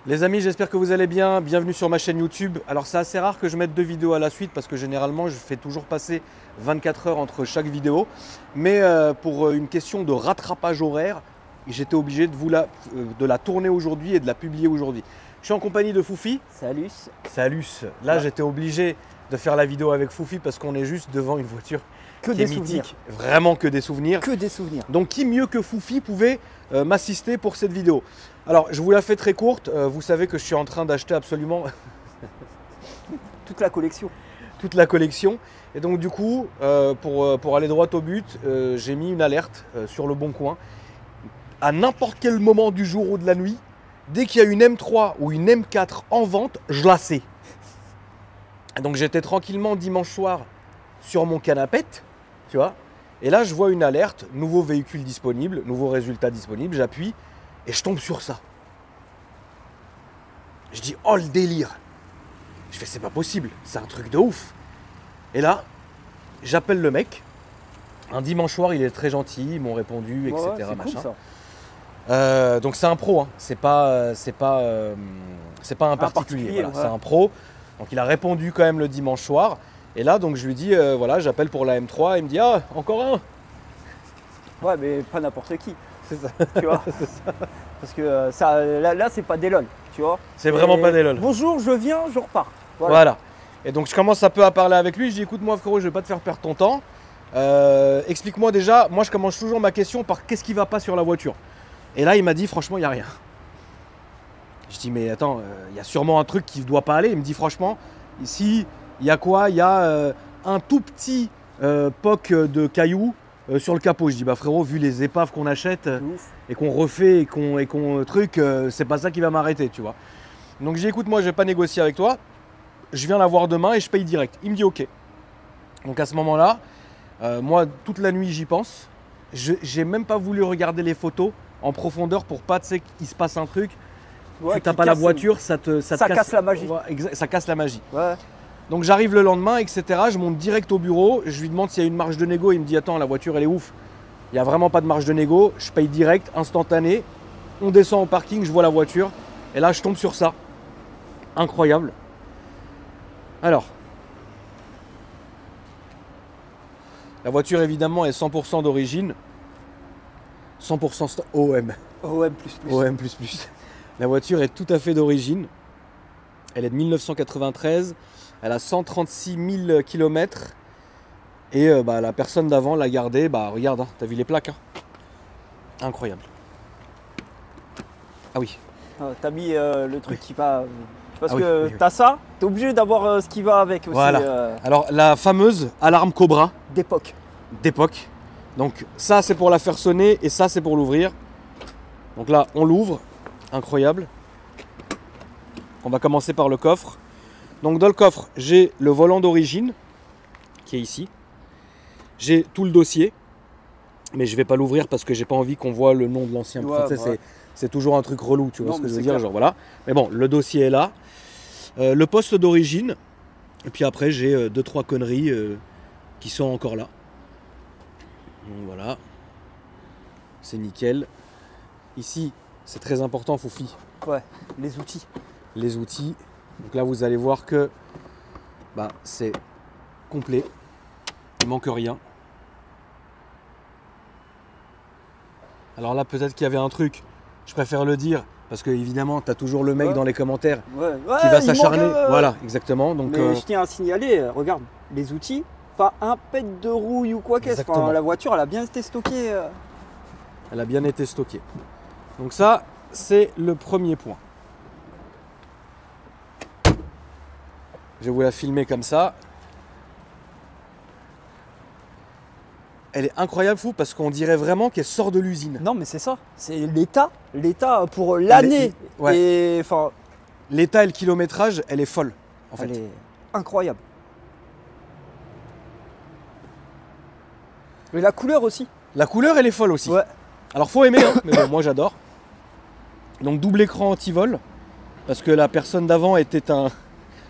Les amis, j'espère que vous allez bien. Bienvenue sur ma chaîne YouTube. Alors c'est assez rare que je mette deux vidéos à la suite parce que généralement je fais toujours passer 24 heures entre chaque vidéo. Mais pour une question de rattrapage horaire, j'étais obligé de la tourner aujourd'hui et de la publier aujourd'hui. Je suis en compagnie de Foufi. Salut. Salut. Là j'étais obligé de faire la vidéo avec Foufi parce qu'on est juste devant une voiture Que qui des est mythique. souvenirs. Vraiment que des souvenirs. Que des souvenirs. Donc qui mieux que Foufi pouvait m'assister pour cette vidéo. Alors je vous la fais très courte, vous savez que je suis en train d'acheter absolument Toute la collection. toute la collection. Et donc du coup, pour aller droit au but, j'ai mis une alerte sur le bon coin. À n'importe quel moment du jour ou de la nuit, dès qu'il y a une M3 ou une M4 en vente, je la sais. Donc j'étais tranquillement dimanche soir sur mon canapette, tu vois. Et là, je vois une alerte, nouveau véhicule disponible, nouveau résultat disponible, j'appuie et je tombe sur ça. Je dis, oh le délire. Je fais, c'est pas possible, c'est un truc de ouf. Et là, j'appelle le mec. Un dimanche soir, il est très gentil, ils m'ont répondu, etc. Ouais, c'est machin. cool, ça. Donc c'est un pro, hein. C'est pas un particulier, voilà, ouais. c'est un pro. Donc il a répondu quand même le dimanche soir. Et là, donc je lui dis, voilà, j'appelle pour la M3. Il me dit, ah, encore un. Ouais, mais pas n'importe qui, C'est ça. tu vois. Parce que ça, là c'est pas des lol, tu vois. C'est vraiment pas des lol. Bonjour, je viens, je repars. Voilà. Et donc je commence un peu à parler avec lui. Je dis, écoute-moi frérot, je vais pas te faire perdre ton temps. Explique-moi déjà. Moi, je commence toujours ma question par qu'est-ce qui va pas sur la voiture. Et là, il m'a dit, franchement, il n'y a rien. Je dis, mais attends, il y a sûrement un truc qui ne doit pas aller. Il me dit, franchement, ici, il y a quoi? Il y a un tout petit poc de cailloux sur le capot. Je dis, bah frérot, vu les épaves qu'on achète et qu'on refait et qu'on truc, c'est pas ça qui va m'arrêter, tu vois. Donc je dis, écoute, moi, je vais pas négocier avec toi. Je viens la voir demain et je paye direct. Il me dit, ok. Donc à ce moment-là, moi, toute la nuit, j'y pense. J'ai même pas voulu regarder les photos en profondeur pour pas, tu sais, qu'il se passe un truc. Ouais, tu n'as pas la voiture, ça casse la magie. Ouais, ça casse la magie. Ouais. Donc j'arrive le lendemain, etc. Je monte direct au bureau. Je lui demande s'il y a une marge de négo. Il me dit, attends, la voiture, elle est ouf. Il n'y a vraiment pas de marge de négo. Je paye direct, instantané. On descend au parking, je vois la voiture. Et là, je tombe sur ça. Incroyable. Alors, la voiture, évidemment, est 100% d'origine. 100% OM. OM++. OM++. La voiture est tout à fait d'origine. Elle est de 1993. Elle a 136 000 km. Et la personne d'avant l'a gardée. Bah regarde, hein, t'as vu les plaques, hein. Incroyable. Ah oui. T'as mis le truc qui va... Parce Ah oui, que oui, oui. t'as ça, t'es obligé d'avoir ce qui va avec aussi. Voilà. Alors la fameuse alarme Cobra D'époque. d'époque. Donc ça c'est pour la faire sonner et ça c'est pour l'ouvrir. Donc là on l'ouvre. Incroyable. On va commencer par le coffre. Donc dans le coffre, j'ai le volant d'origine qui est ici. J'ai tout le dossier, mais je vais pas l'ouvrir parce que j'ai pas envie qu'on voit le nom de l'ancien. Ouais, Enfin, ouais. c'est toujours un truc relou, tu vois Non, ce que mais je veux c'est dire, clair. genre voilà. Mais bon, le dossier est là. Le poste d'origine. Et puis après, j'ai 2-3 conneries qui sont encore là. Donc voilà. C'est nickel. Ici, c'est très important, Foufi. Ouais, les outils. Les outils. Donc là, vous allez voir que c'est complet. Il manque rien. Alors là, peut-être qu'il y avait un truc. Je préfère le dire parce que évidemment, tu as toujours le mec Ouais. dans les commentaires Ouais, qui va il s'acharner. manque, Voilà, exactement. Donc Mais je tiens à signaler, regarde, les outils, pas un pet de rouille ou quoi qu'est-ce. Exactement. Enfin, la voiture, elle a bien été stockée. elle a bien été stockée. Donc ça, c'est le premier point. Je vais vous la filmer comme ça. Elle est incroyable, fou, parce qu'on dirait vraiment qu'elle sort de l'usine. Non, mais c'est ça. C'est l'état pour l'année. ouais. Et enfin, L'état et le kilométrage, elle est folle, en fait. elle est incroyable. Et la couleur aussi. La couleur, elle est folle aussi. Ouais. Alors, faut aimer, hein, mais bon, moi j'adore. Donc, double écran anti-vol, parce que la personne d'avant était un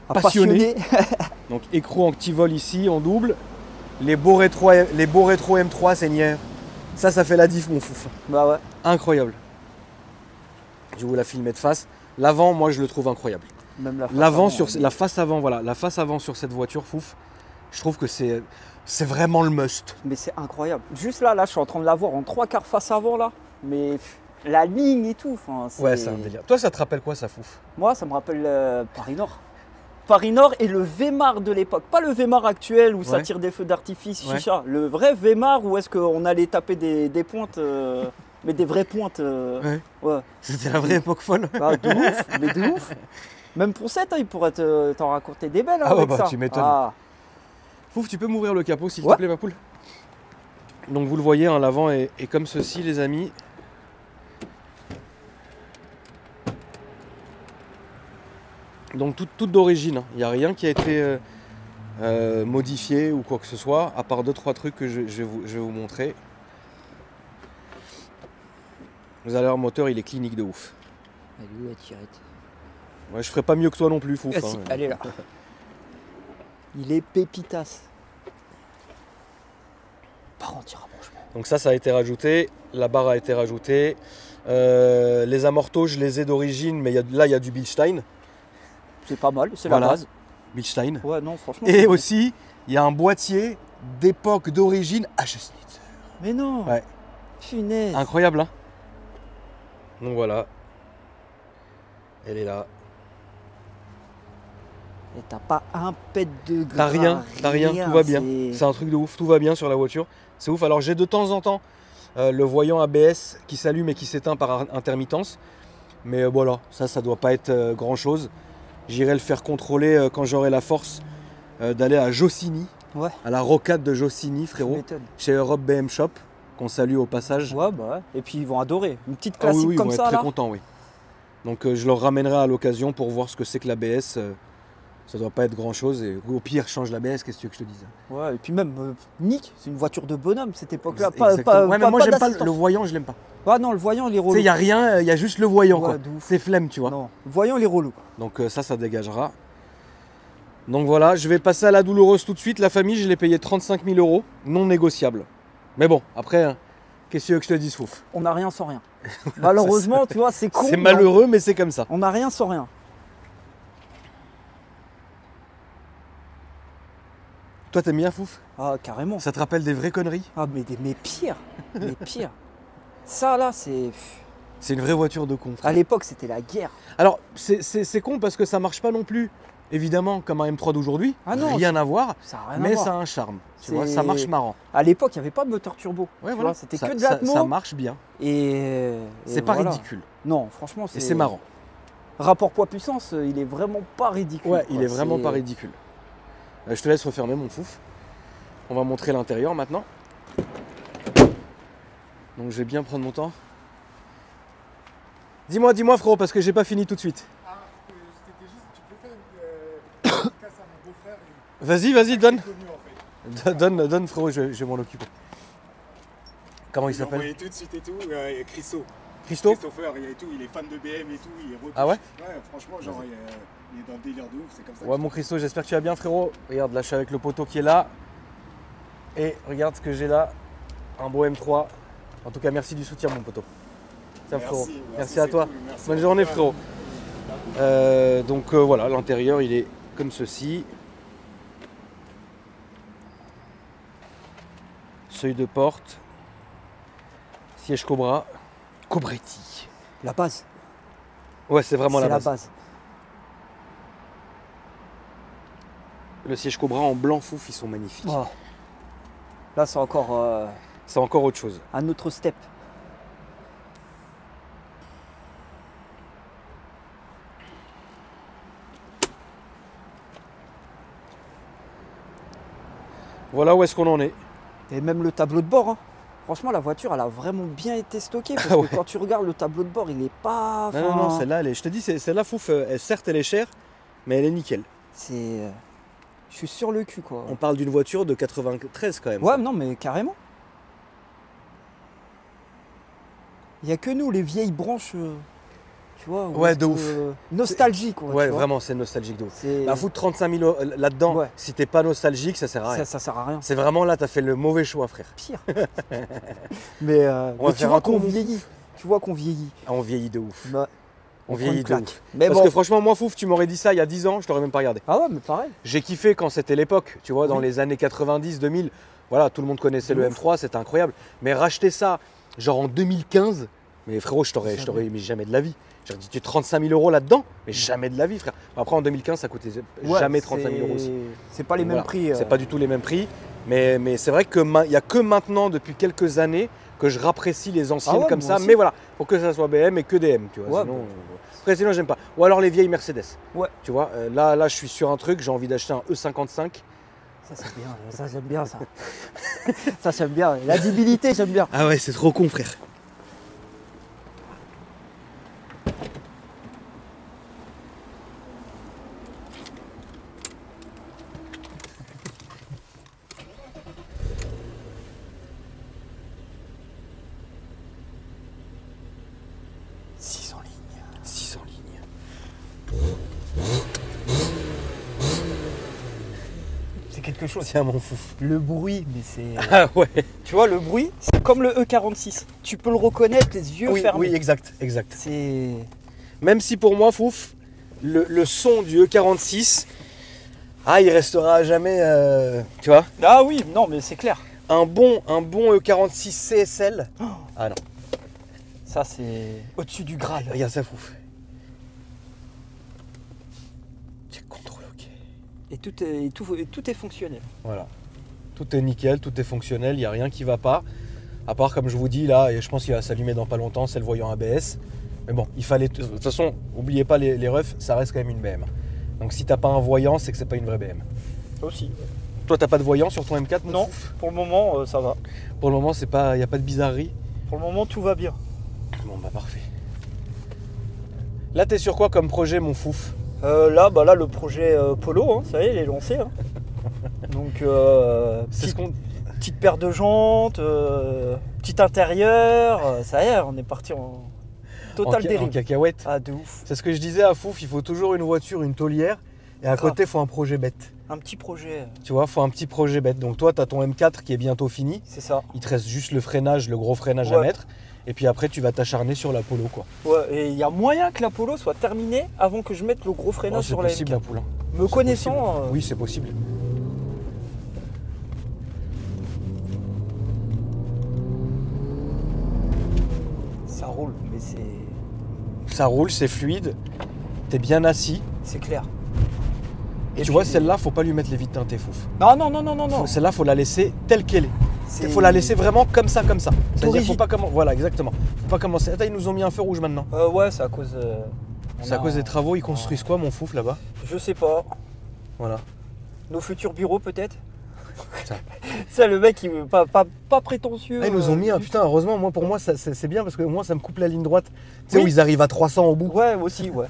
passionné. Donc, écran anti-vol ici, en double. Les beaux rétro M3, Seigneur. Ça fait la diff, mon fouf. Bah ouais. Incroyable. Je vais vous la filmer de face. L'avant, moi, je le trouve incroyable. Même la face L'avant avant, sur hein. la face avant, voilà, la face avant sur cette voiture, fouf. Je trouve que c'est vraiment le must. Mais c'est incroyable. Juste là, je suis en train de la voir en 3/4 face avant là. Mais la ligne et tout. Ouais, c'est un délire. Toi, ça te rappelle quoi, ça, fouf? Moi, ça me rappelle Paris-Nord. Paris-Nord et le Weimar de l'époque. Pas le Weimar actuel où ça Ouais. tire des feux d'artifice, Ouais. chicha. Le vrai Weimar où est-ce qu'on allait taper des pointes, mais des vraies pointes. Ouais. Ouais. C'était la vraie époque folle. Ah, de ouf, mais de ouf. Même pour cette, il pourrait t'en raconter des belles hein, Ah ouais, avec bah, ça. tu m'étonnes. Ah. Fouf, tu peux m'ouvrir le capot, s'il Ouais. te plaît, ma poule? Donc, vous le voyez, hein, l'avant est comme ceci, les amis. Donc, tout d'origine. Il n'y a rien qui a été modifié ou quoi que ce soit, à part 2-3 trucs que je vais vous montrer. Vous allez voir, le moteur, il est clinique de ouf. Elle est où la tirette? Ouais, je ferai pas mieux que toi non plus, fouf. Ah, si, hein. elle est là. Il est pépitas. Par contre, il rapproche. Donc ça a été rajouté, la barre a été rajoutée. Les amortos, je les ai d'origine, mais là, il y a du Bilstein. C'est pas mal, c'est Voilà. la base. Bilstein. Ouais, non, franchement. Et c'est- aussi, il y a un boîtier d'époque d'origine à Schnitzer. Mais non. Ouais. Punaise. Incroyable, hein? Donc voilà. Elle est là. Et t'as pas un pet de gras. T'as rien, tout va bien. c'est- C'est un truc de ouf, tout va bien sur la voiture. C'est ouf. Alors j'ai de temps en temps le voyant ABS qui s'allume et qui s'éteint par intermittence. Mais voilà, ça doit pas être grand chose. J'irai le faire contrôler quand j'aurai la force d'aller à Jossigny, Ouais, à la rocade de Jossigny, tu frérot, m'étonnes. chez Europe BM Shop, qu'on salue au passage. Ouais, bah ouais. Et puis ils vont adorer. Une petite Ah oui, classique oui, ils comme vont être ça très là. contents, oui. Donc je leur ramènerai à l'occasion pour voir ce que c'est que l'ABS. Ça doit pas être grand chose. Et au pire, change l'ABS, qu'est-ce que tu veux que je te dise? Ouais, et puis même Nick, c'est une voiture de bonhomme cette époque-là. Exactement. Ouais, mais moi j'aime pas d'assistance. le voyant, je l'aime pas. Ah non, le voyant, il est Tu sais, relou. il n'y a rien, il y a juste le voyant, Ouais, quoi. de ouf. C'est flemme, tu vois. Non, le voyant, il est relou. Donc ça dégagera. Donc voilà, je vais passer à la douloureuse tout de suite. La famille, je l'ai payé 35 000 €, non négociable. Mais bon, après, hein, qu'est-ce que tu veux que je te dise, fouf? On n'a rien sans rien. Malheureusement, tu vois, c'est con. C'est mais malheureux, mais c'est comme ça. On n'a rien sans rien. Toi, t'aimes bien, fouf? Ah, carrément. Ça te rappelle des vraies conneries? Ah, mais pire. Mais pire. Ça, là, c'est. C'est une vraie voiture de con, frère. À l'époque, c'était la guerre. Alors, c'est con parce que ça marche pas non plus, évidemment, comme un M3 d'aujourd'hui. Ah non, rien à voir. Ça n'a rien Mais à voir. ça a un charme. Tu C'est- vois, ça marche marrant. À l'époque, il n'y avait pas de moteur turbo. Ouais, Tu voilà. vois, c'était Ça- que de ça- l'atmo. Ça marche bien. Et C'est pas voilà. ridicule. Non, franchement, Et c'est marrant. Rapport poids-puissance, il est vraiment pas ridicule. Ouais, quoi. il est vraiment C'est- pas ridicule. Je te laisse refermer, mon fouf. On va montrer l'intérieur maintenant. Donc je vais bien prendre mon temps. Dis-moi, frérot, parce que j'ai pas fini tout de suite. Ah, c'était juste, tu peux faire une casse à mon beau-frère et Vas-y, donne. connu en fait. Donne, frérot, je vais m'en occuper. Comment il Je l'ai s'appelle? envoyé tout de suite et tout, Christo. Christo? Christopher, il est fan de BM et tout, il est retouche. Ah ouais? Ouais, franchement, genre, il est dans le délire de ouf, c'est comme ça. Ouais, mon Christo, j'espère que tu vas bien, frérot. Regarde, là, je suis avec le poteau qui est là. Et regarde ce que j'ai là. Un beau M3. En tout cas, merci du soutien, mon poteau. Tiens, frérot. Merci à c'est toi. cool, merci. Bonne journée, Ouais. frérot. Donc voilà, l'intérieur, il est comme ceci. Seuil de porte. Siège Cobra. Cobretti. La base. Ouais, c'est vraiment C'est la base. Le siège Cobra en blanc fouf, ils sont magnifiques. Oh. Là, c'est encore C'est encore autre chose. un autre step. Voilà où est-ce qu'on en est. Et même le tableau de bord. Hein. Franchement, la voiture, elle a vraiment bien été stockée. Parce Ouais. que quand tu regardes le tableau de bord, il est pas. Non, non, celle-là, je te dis, celle-là, fouf, certes, elle est chère, mais elle est nickel. C'est. Je suis sur le cul, quoi. On parle d'une voiture de 93 quand même. Ouais, non, mais carrément. Il n'y a que nous, les vieilles branches, tu vois. où Ouais, est-ce de que- ouf. Nostalgie, quoi. Ouais, tu vois. vraiment, c'est nostalgique de ouf. C'est- Bah, foutre 35 000 € là-dedans, Ouais. si t'es pas nostalgique, ça sert à rien. ça sert à rien. C'est vraiment là, t'as fait le mauvais choix, frère. Pire. mais On va tu faire vois un tour, qu'on mon vieillit. Tu vois qu'on vieillit. Ah, on vieillit de ouf. Bah, On prend vieillit une de claque. ouf. Mais Parce bon. que franchement, moi, Fouf, tu m'aurais dit ça il y a 10 ans, je t'aurais même pas regardé. Ah ouais, mais pareil. J'ai kiffé quand c'était l'époque, tu vois, dans Oui. les années 90, 2000. Voilà, tout le monde connaissait De le ouf. M3, c'était incroyable. Mais racheter ça, genre en 2015, mais frérot, je t'aurais mis jamais de la vie. J'aurais dit, tu 35 000 euros là-dedans, mais jamais de la vie, frère. Après, en 2015, ça coûtait Ouais, jamais 35 000 euros aussi. C'est pas les mêmes Voilà, prix. C'est pas du tout les mêmes prix. Mais c'est vrai qu'il n'y a que maintenant, depuis quelques années, que je rapprécie les anciennes Ah ouais, comme moi ça. aussi. Mais voilà, pour que ça soit BM et que DM, tu vois. Ouais, Sinon, bah. après, sinon, j'aime pas. Ou alors les vieilles Mercedes. Ouais. Tu vois, là, je suis sur un truc, j'ai envie d'acheter un E55. Ça c'est bien, ça j'aime bien ça. Ça j'aime bien. La débilité, j'aime bien. Ah ouais, c'est trop con, frère. C'est quelque chose. Tiens, mon fouf. Le bruit, mais c'est. Ah ouais. Tu vois, le bruit, c'est comme le E46. Tu peux le reconnaître les yeux Oui, fermés. oui, exact, exact. C'est. Même si pour moi, fouf, le son du E46, il restera à jamais, tu vois. Ah oui, non, mais c'est clair. Un bon E46 CSL. Ah non, Ça, c'est au-dessus du Graal. regarde ça, fouf. Check contrôle, ok. Et tout est fonctionnel. Voilà. Tout est nickel, tout est fonctionnel, il n'y a rien qui va pas. À part, comme je vous dis, là, et je pense qu'il va s'allumer dans pas longtemps, c'est le voyant ABS. Mais bon, il fallait. De toute façon, n'oubliez pas les refs, ça reste quand même une BM. Donc si t'as pas un voyant, c'est que c'est pas une vraie BM. Aussi. Toi, t'as pas de voyant sur ton M4 mon Non, fouf pour le moment, ça va. Pour le moment, il n'y a pas de bizarrerie. Pour le moment, tout va bien. Bon, bah parfait. Là, t'es sur quoi comme projet, mon fouf? Là, le projet Polo, hein, ça y est, il est lancé. Hein. Donc, C'est ce qu'on. petite paire de jantes, petit intérieur, ça y est, on est parti en total En dérive. cacahuète. Ah, de ouf. C'est ce que je disais à Fouf, il faut toujours une voiture, une taulière, et à Grave. côté, il faut un projet bête. Un petit projet, Tu vois, il faut un petit projet bête. Donc toi, tu as ton M4 qui est bientôt fini, c'est ça. il te reste juste le freinage, le gros freinage à Ouais. mettre, et puis après, tu vas t'acharner sur la Polo, quoi. Ouais, et il y a moyen que la Polo soit terminée avant que je mette le gros freinage C'est sur la possible, M4. la poule. Me connaissant, Oui, c'est possible. ça roule, mais c'est Ça roule, c'est fluide, t'es bien assis. clair. Et tu puis- vois, celle-là, faut pas lui mettre les vitres teintées, Fouf. Non, non, non, non, non, non. Celle-là, faut la laisser telle qu'elle est. C'est- Il faut la laisser vraiment comme ça, comme ça. C'est-à-dire, faut rigide. pas commencer. Voilà, exactement. Faut pas commencer. Attends, ils nous ont mis un feu rouge maintenant. Ouais, c'est à cause. C'est à cause des travaux. Ils construisent quoi, mon fouf, là-bas? Je sais pas. Voilà. Nos futurs bureaux, peut-être. Ça. C'est le mec qui pas prétentieux. Ah, ils nous ont mis un putain. Heureusement, moi, pour moi, c'est bien parce que moi, ça me coupe la ligne droite. Tu sais Oui. où ils arrivent à 300 au bout. Ouais, aussi, ouais.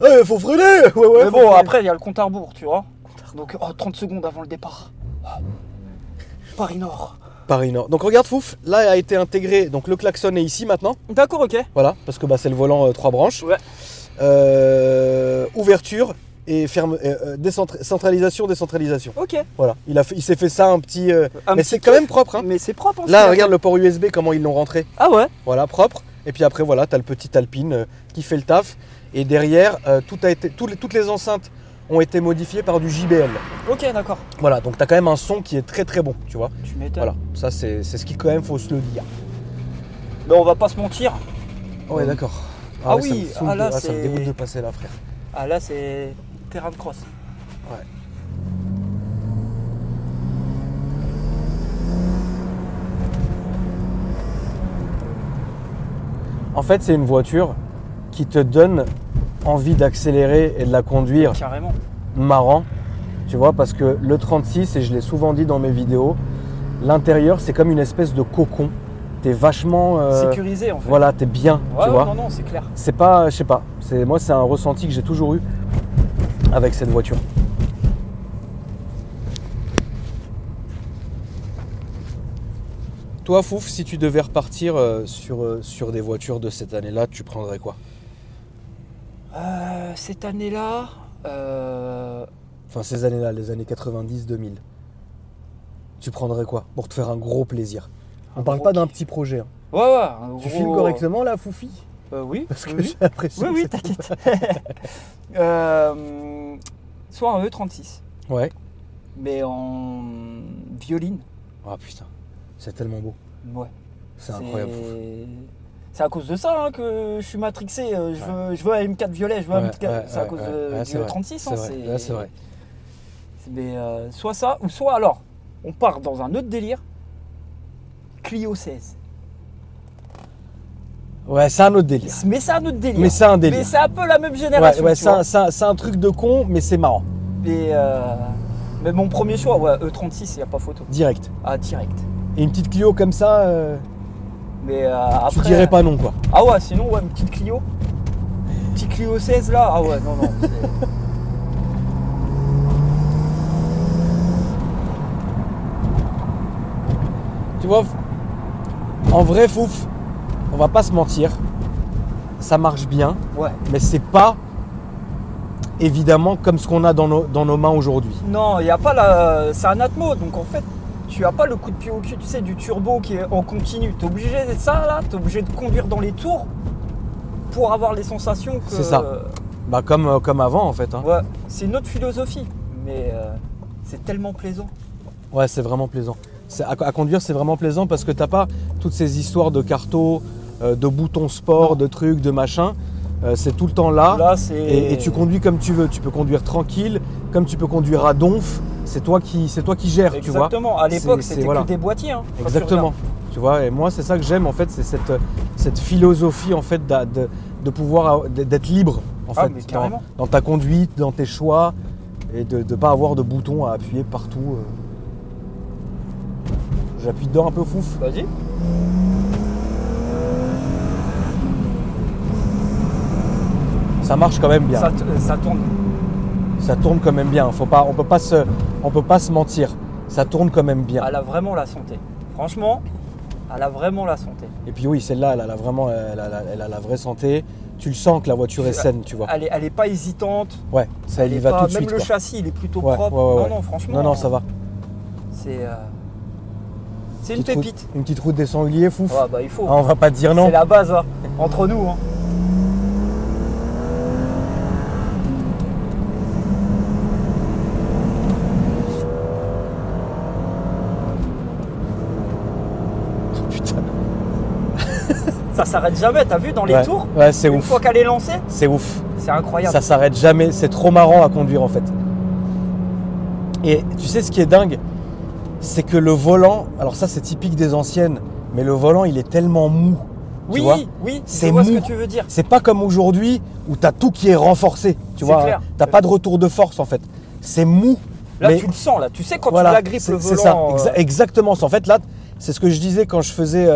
Ouais, faut freiner. Ouais, ouais. Mais faut bon, freiner. après, il y a le compte à rebours, tu vois. Donc, 30 secondes avant le départ. Paris Nord. Paris Nord. Donc regarde, fouf. Là a été intégré. Donc le klaxon est ici maintenant. D'accord, ok. Voilà, parce que bah, c'est le volant 3 branches. Ouais. Ouverture et centralisation, décentralisation. Ok. Voilà, il s'est fait ça un petit. Un Mais petit c'est quand kiff. même propre. Hein. Mais c'est propre. Hein, Là, ce regarde qu'il le port USB, comment ils l'ont rentré. a fait. Ah ouais. Voilà, propre. Et puis après, voilà, tu as le petit Alpine qui fait le taf. Et derrière, toutes les enceintes ont été modifiées par du JBL. Ok, d'accord. Voilà, donc tu as quand même un son qui est très très bon, tu vois. Tu m'étonnes. Voilà, ça c'est ce qui quand même faut se le dire. Mais on va pas se mentir. Ouais, d'accord. Ah ouais, ça oui, me saoule là, ça me c'est- dégoûte de passer là, frère. Ah là, c'est terrain de cross. Ouais. En fait, c'est une voiture qui te donne envie d'accélérer et de la conduire Carrément. marrant, tu vois, parce que le 36, et je l'ai souvent dit dans mes vidéos, l'intérieur, c'est comme une espèce de cocon. T'es vachement... Sécurisé, en fait. voilà, t'es bien, Ouais, tu vois. non, non, c'est clair. C'est pas, je sais pas, moi c'est un ressenti que j'ai toujours eu avec cette voiture. Toi, Fouf, si tu devais repartir sur des voitures de cette année-là, tu prendrais quoi? Cette année-là, Enfin, ces années-là, les années 90-2000. Tu prendrais quoi pour te faire un gros plaisir? On parle gros pas d'un kiff. petit projet. Hein. ouais, un Tu gros- filmes correctement là, Foufi? Oui. Parce que oui. j'ai l'impression. Oui, que oui, c'est- t'inquiète. Soit un E36, Ouais. mais en violine. Ah putain, c'est tellement beau. Ouais. C'est incroyable. C'est à cause de ça hein, que je suis matrixé. Je veux un M4 violet, je veux un Ouais, M4. ouais, C'est à cause ouais, du c'est vrai, E36. C'est vrai. Là, c'est vrai. Mais soit ça, ou soit alors, on part dans un autre délire. Clio 16. Ouais, c'est un autre délire. Mais c'est un autre délire. Mais c'est un délire. Mais c'est un peu la même Ouais, génération. ouais, tu vois. c'est un truc de con, mais c'est marrant. Mais mon premier choix, ouais, E36, il n'y a pas photo. Direct. Ah, direct. Et une petite Clio comme ça, Mais après. tu dirais pas non, quoi. Ah ouais, sinon, ouais, une petite Clio. Petite Clio 16 là, ah ouais, non, non. Tu vois, en vrai, Fouf, on va pas se mentir, ça marche bien, Ouais. mais c'est pas évidemment comme ce qu'on a dans nos mains aujourd'hui. Non, il n'y a pas la. C'est un Atmo, donc en fait, tu as pas le coup de pied au cul, tu sais, du turbo qui est en continu. T'es obligé de ça là, t'es obligé de conduire dans les tours pour avoir les sensations que. C'est ça. Bah comme avant en fait. Hein. Ouais, c'est une autre philosophie, mais c'est tellement plaisant. Ouais, c'est vraiment plaisant. À conduire, c'est vraiment plaisant parce que t'as pas toutes ces histoires de carto, de boutons sport, Non. de trucs, de machin. C'est tout le temps là. Là, c'est. Et tu conduis comme tu veux. Tu peux conduire tranquille, comme tu peux conduire à donf. C'est toi qui gères, tu vois. Exactement. À l'époque, C'est- c'était voilà. que des boîtiers. Hein, quand tu Exactement. Tu vois, et moi c'est ça que j'aime en fait, c'est cette philosophie en fait de pouvoir d'être libre en Ah, fait mais carrément. dans ta conduite, dans tes choix et de ne pas avoir de boutons à appuyer partout. J'appuie dedans un peu Fouf. regardes. Vas-y. Ça marche quand même bien. Ça tourne. Ça tourne quand même bien. On peut pas se mentir. Ça tourne quand même bien. Elle a vraiment la santé. Franchement, elle a vraiment la santé. Et puis oui, celle-là, elle a vraiment, elle a la vraie santé. Tu le sens que la voiture est saine, tu vois. Elle est pas hésitante. Ouais, ça Elle y est va pas- tout de même suite. le quoi. châssis, il est plutôt Ouais, propre. ouais, ouais, ouais. Non, non, franchement. Non, ça va. C'est une pépite. Une petite route des sangliers, Fouf. Ouais, bah il faut. Ah, on va pas te dire non. C'est la base, hein, entre nous. Hein. Putain. Ça s'arrête jamais, t'as vu dans les Ouais, tours. ouais, c'est Une ouf. fois qu'elle est lancée, C'est ouf. c'est incroyable. Ça s'arrête jamais. C'est trop marrant à conduire en fait. Et tu sais ce qui est dingue, c'est que le volant, alors ça c'est typique des anciennes, mais le volant il est tellement mou. Tu Oui, vois oui, C'est je vois ce mou. que tu veux dire. C'est pas comme aujourd'hui où tu as tout qui est renforcé. Tu C'est vois, clair. t'as pas de retour de force en fait. C'est mou. Là, mais tu le sens, là. Tu sais quand voilà, tu l'agrippes le c'est ça, volant. exactement. En fait, là, c'est ce que je disais quand je faisais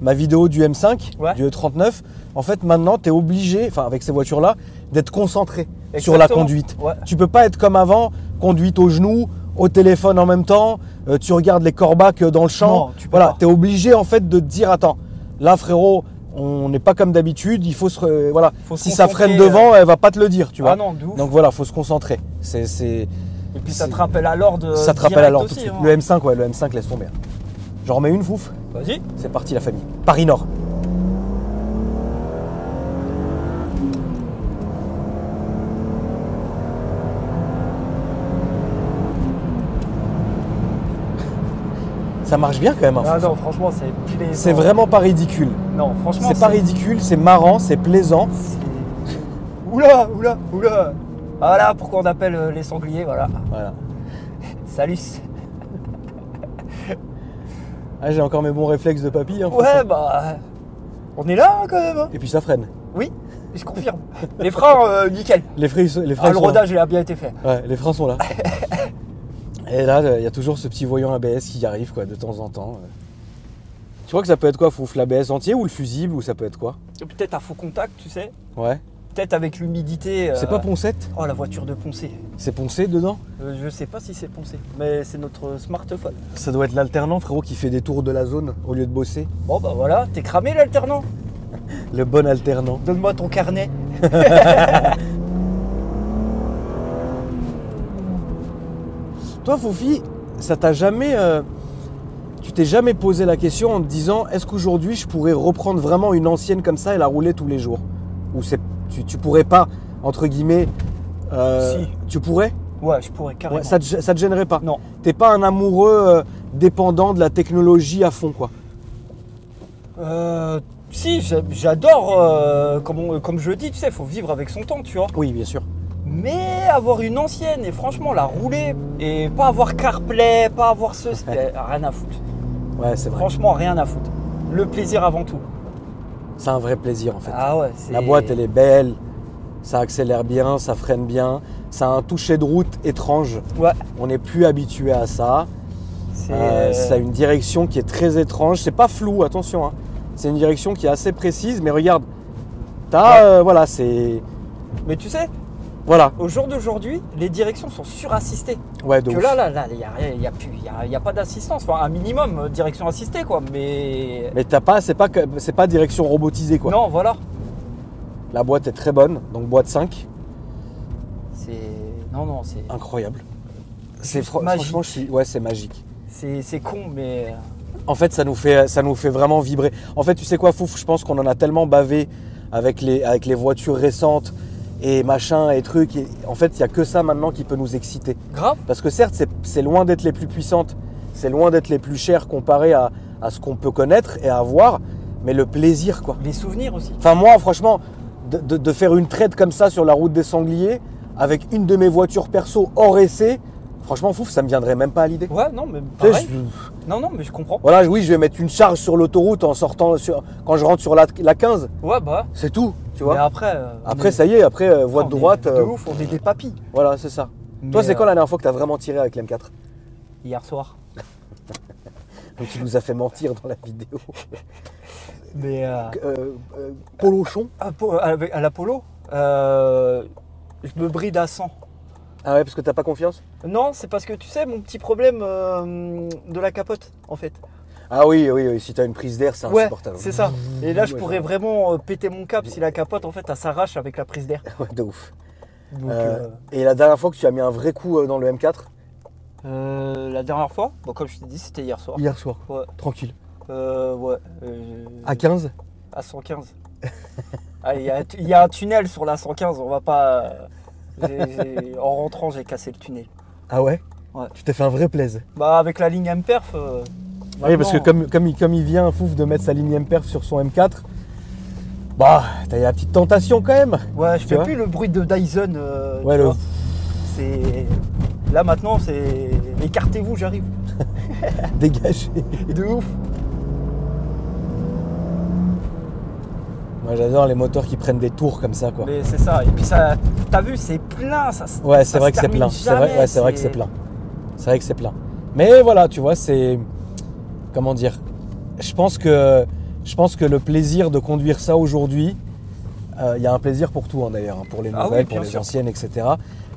ma vidéo du M5, Ouais. du E39. En fait, maintenant, tu es obligé, enfin, avec ces voitures-là, d'être concentré sur la Exactement. conduite. Ouais. Tu peux pas être comme avant, conduite au genou, au téléphone en même temps, tu regardes les corbacs dans le champ. Non, tu peux voilà, pas. tu es obligé en fait de te dire attends, là frérot, on n'est pas comme d'habitude, il faut se voilà, Faut se si ça freine concentrer, devant, elle va pas te le dire, tu vois. Ah non, de ouf. Donc voilà, faut se concentrer. Et puis ça te c'est- rappelle à l'ordre. ça te rappelle alors tout de aussi, suite. hein. Le M5, ouais, le M5 laisse tomber. J'en remets une Fouf. Vas-y. C'est parti la famille. Paris Nord. Ça marche bien quand même. Hein, Ah Fouf. non, franchement, c'est plaisant. C'est vraiment pas ridicule. Non, franchement, C'est pas ridicule, c'est marrant, c'est plaisant. Oula, oula, oula. Voilà pourquoi on appelle les sangliers, voilà. Voilà. Salut. Ah, j'ai encore mes bons réflexes de papy. Hein, Ouais, bah. On est là hein, quand même. Hein. Et puis ça freine. Oui, je confirme. Les freins, nickel. Les freins, les freins Ah, le sont là. rodage, il a bien été fait. Ouais, les freins sont là. Et là, il y a toujours ce petit voyant ABS qui arrive quoi, de temps en temps. Tu crois que ça peut être quoi, Fouf, l'ABS entier ou le fusible ou ça peut être quoi? Peut-être à faux contact, tu sais. Ouais. Peut-être avec l'humidité. C'est pas Poncette? Oh, la voiture de Poncé. C'est poncé dedans? Je sais pas si c'est Poncé, mais c'est notre smartphone. Ça doit être l'alternant, frérot, qui fait des tours de la zone au lieu de bosser. Bon, bah voilà, t'es cramé l'alternant. Le bon alternant. Donne-moi ton carnet. Toi, Foufi, ça t'a jamais tu t'es jamais posé la question en te disant est-ce qu'aujourd'hui je pourrais reprendre vraiment une ancienne comme ça et la rouler tous les jours? Ou tu pourrais pas, entre guillemets, Si. tu pourrais? Ouais, je pourrais carrément. Ouais, ça te gênerait pas? Non. T'es pas un amoureux dépendant de la technologie à fond, quoi? Si, j'adore, comme je le dis, tu sais, il faut vivre avec son temps, tu vois. Oui, bien sûr. Mais avoir une ancienne et franchement la rouler et pas avoir CarPlay, pas avoir rien à foutre. Ouais, c'est vrai. Franchement, rien à foutre. Le plaisir avant tout. C'est un vrai plaisir en fait. Ah ouais, La boîte, elle est belle, ça accélère bien, ça freine bien, ça a un toucher de route étrange. Ouais, On n'est plus habitué à ça. c'est. Ça a une direction qui est très étrange. C'est pas flou, attention, hein. C'est une direction qui est assez précise, mais regarde, voilà, c'est. Mais tu sais, Voilà. au jour d'aujourd'hui, les directions sont surassistées. Ouais, de Que ouf. là, il n'y a pas d'assistance. Enfin, un minimum, direction assistée, quoi. Mais. Mais c'est pas direction robotisée, quoi. Non, voilà. La boîte est très bonne, donc boîte 5, C'est. Non, c'est. incroyable. C'est Juste magique. franchement, ouais, c'est magique. C'est con, mais. En fait, ça nous fait vraiment vibrer. En fait, tu sais quoi, Fouf, je pense qu'on en a tellement bavé avec les voitures récentes et machin et trucs. Et en fait, il n'y a que ça maintenant qui peut nous exciter. Grave. Parce que certes, c'est loin d'être les plus puissantes, c'est loin d'être les plus chères comparé à ce qu'on peut connaître et à avoir, mais le plaisir, quoi. Les souvenirs aussi. Enfin, moi, franchement, de faire une traite comme ça sur la route des Sangliers, avec une de mes voitures perso hors essai, franchement, Fouf, ça me viendrait même pas à l'idée. Ouais, non, mais Tu sais, pareil. Non, mais je comprends. Voilà, oui, je vais mettre une charge sur l'autoroute en sortant quand je rentre sur la 15. Ouais, bah. C'est tout, tu Mais vois. après. Après, ça y est, après, voie de droite. De ouf, on est des papis. Voilà, c'est ça. Toi, Mais, c'est quand la dernière fois que tu as vraiment tiré avec l'M4? Hier soir. Donc, tu nous as fait mentir dans la vidéo. Mais. Polochon. À l'Apollo, je me bride à 100. Ah ouais, parce que t'as pas confiance? Non, c'est parce que tu sais, mon petit problème de la capote, en fait. Ah oui, si t'as une prise d'air, c'est Ouais, insupportable. c'est ça. Et là, je Ouais, pourrais vraiment péter mon câble si la capote, en fait, elle s'arrache avec la prise d'air. Ouais, de ouf. Donc, Et la dernière fois que tu as mis un vrai coup dans le M4? la dernière fois, bon, comme je t'ai dit, c'était hier soir. Hier soir. Ouais. Tranquille. Ouais. À 15? À 115. Ah, il y a un tunnel sur la 115, on va pas. En rentrant, j'ai cassé le tunnel. Ah ouais? Ouais. Tu t'es fait un vrai plaisir. Bah, avec la ligne M-Perf. Oui, parce que comme il vient, Fouf, de mettre sa ligne M-Perf sur son M4, bah, t'as la petite tentation quand même. Ouais, je Tu fais vois plus le bruit de Dyson. Ouais, tu le- vois. C'est. Là maintenant, c'est. Écartez-vous, j'arrive. Dégagé. De ouf. Moi, j'adore les moteurs qui prennent des tours comme ça, quoi. Mais c'est ça. Et puis ça. T'as vu, c'est plein. Ça, Ouais, ça c'est vrai se que c'est termine plein. C'est vrai, jamais, ouais, c'est vrai que c'est plein. C'est vrai que c'est plein. Mais voilà, tu vois, c'est. Comment dire? Je pense que le plaisir de conduire ça aujourd'hui, il y a un plaisir pour tout, hein, d'ailleurs, hein, pour les Ah nouvelles, oui, pour bien les sûr. anciennes, etc.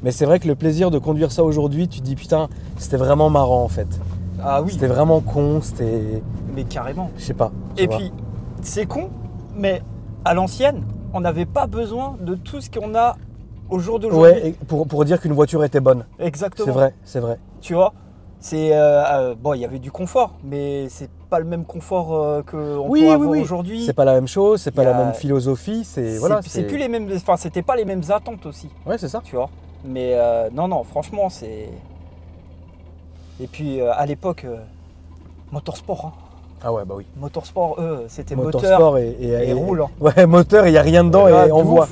Mais c'est vrai que le plaisir de conduire ça aujourd'hui, tu te dis putain, c'était vraiment marrant en fait. Ah oui, C'était vraiment con, c'était. mais carrément. Je sais pas. tu Et vois. puis, c'est con, mais à l'ancienne, on n'avait pas besoin de tout ce qu'on a au jour d'aujourd'hui. Ouais, et pour dire qu'une voiture était bonne. Exactement. C'est vrai, c'est vrai. Tu vois, c'est bon, il y avait du confort, mais c'est pas le même confort qu'on Oui, peut oui, avoir oui. aujourd'hui. C'est pas la même chose, c'est pas Il y la a- même philosophie, c'est voilà. C'est plus les mêmes. Enfin, c'était pas les mêmes attentes aussi, Ouais, c'est ça. tu vois. Mais non, franchement, c'est. Et puis à l'époque, motorsport, hein. Ah ouais, bah oui. Motorsport, c'était moteur Motorsport et roule. Ouais, moteur, il n'y a rien dedans Ah, et de on ouf. voit.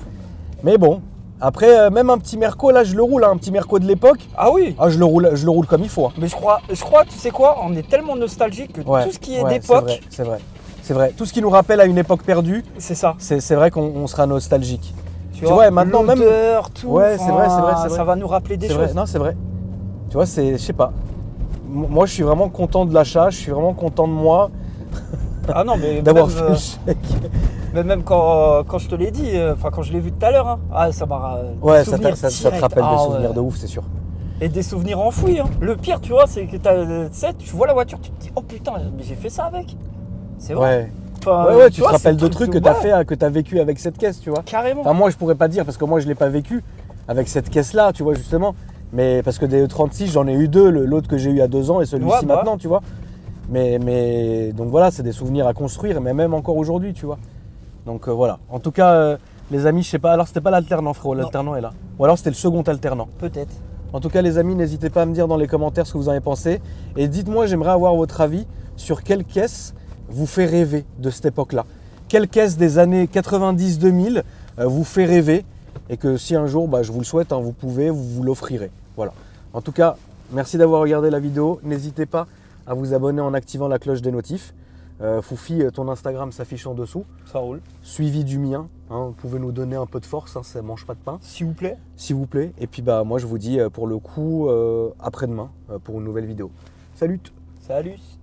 Mais bon, après, même un petit Merco, là, je le roule, hein, un petit Merco de l'époque. Ah oui. Ah, je le roule comme il faut. Hein. Mais je crois, tu sais quoi, on est tellement nostalgique que Ouais, tout ce qui est ouais, d'époque, C'est vrai, c'est vrai. Tout ce qui nous rappelle à une époque perdue, c'est ça. c'est vrai qu'on sera nostalgique. Tu Tu vois, vois, maintenant, même- l'odeur, tout. Ouais, c'est vrai, c'est vrai, c'est Ça vrai. va nous rappeler des C'est choses. vrai, non, c'est vrai. Tu vois, je sais pas. Moi, je suis vraiment content de l'achat, je suis vraiment content de moi Ah non, mais d'avoir même, fait le chèque. mais même quand je te l'ai dit, enfin quand je l'ai vu tout à l'heure, hein, ah, ça m'a. Ouais, des ça souvenirs te directs. rappelle Ah des ouais. souvenirs de ouf, c'est sûr. Et des souvenirs enfouis. Hein. Le pire, tu vois, c'est que tu sais, tu vois la voiture, tu te dis, oh putain, mais j'ai fait ça avec. C'est vrai. Ouais, Enfin, ouais, tu te vois, rappelles c'est de trucs que tu as ouais, fait, que tu as vécu avec cette caisse, tu vois. Carrément. Enfin, moi, je pourrais pas dire parce que moi, je l'ai pas vécu avec cette caisse-là, tu vois, justement. Mais parce que des E36, j'en ai eu deux, l'autre que j'ai eu il y a 2 ans et celui-ci Ouais, bah. maintenant, tu vois. Mais donc voilà, c'est des souvenirs à construire, mais même encore aujourd'hui, tu vois. Donc voilà. En tout cas, les amis, je sais pas. Alors c'était pas l'alternant, frérot. Non. L'alternant est là. Ou alors c'était le second alternant. Peut-être. En tout cas, les amis, n'hésitez pas à me dire dans les commentaires ce que vous en avez pensé. Et dites-moi, j'aimerais avoir votre avis sur quelle caisse vous fait rêver de cette époque-là. Quelle caisse des années 90-2000 vous fait rêver. Et que si un jour, je vous le souhaite, hein, vous pouvez, vous l'offrirez. Voilà. En tout cas, merci d'avoir regardé la vidéo. N'hésitez pas à vous abonner en activant la cloche des notifs. Foufi, ton Instagram s'affiche en dessous. Ça roule. Suivi du mien. Hein, vous pouvez nous donner un peu de force, hein, ça ne mange pas de pain. S'il vous plaît. S'il vous plaît. Et puis moi je vous dis pour le coup après-demain pour une nouvelle vidéo. Salut! Salut.